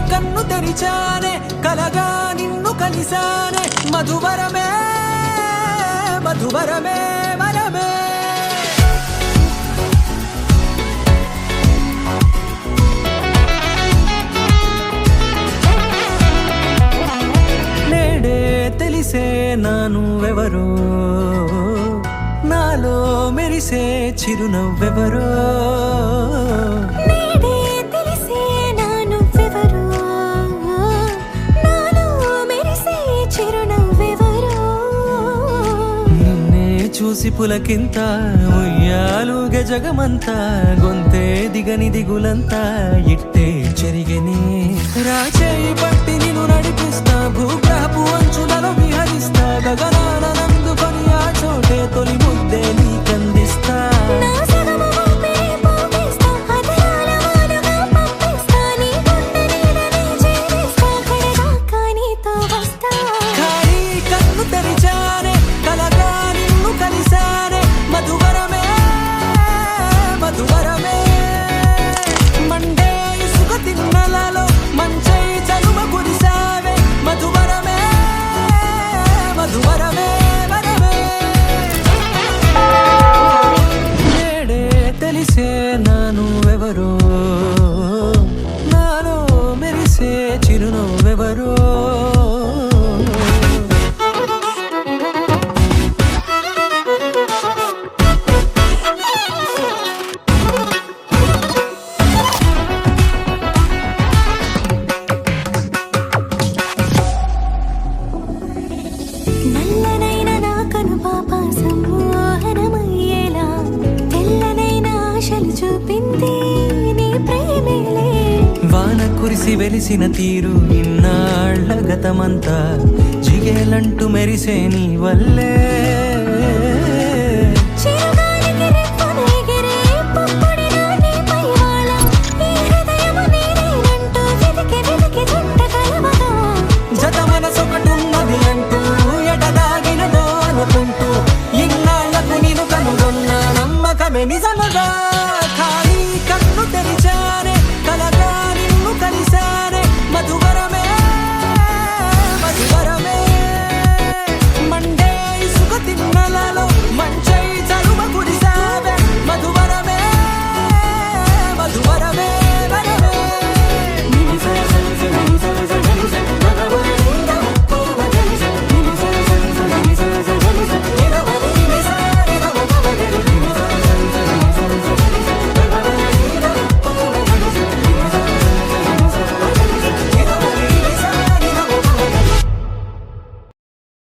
కన్ను తెరిచానే కలగా నిన్ను కలిసానే మధువరమే మధువరమే వరమే నేడే తెలిసే నానువెవరో నాలో మెరిసే చిరునవ్వెవరో చూసి పులకింత ఉయ్యాలుగ జగమంతా గొంతే దిగని దిగులంతా ఇట్టే చెరిగని రాచేయి పట్టి నిన్ను నడిపిస్తా భూగ్రహపు అంచులలో విహరిస్తా గగనాన నందుకొని ఆ చోటే తొలి ముద్దే నీకందిస్తా నానువెవరో నాలో మెరిసే చిరునవ్వెవరో నల్లనైన నా కను పాప సమ్మోహనమయ్యేలా తెల్లనైన ఆశలు చూపింది నీ ప్రేమేలే వాన కురిసి వెలిసిన తీరు ఇన్నాళ్ల గతమంతా జిగేలంటూ మెరిసే నీ వల్లే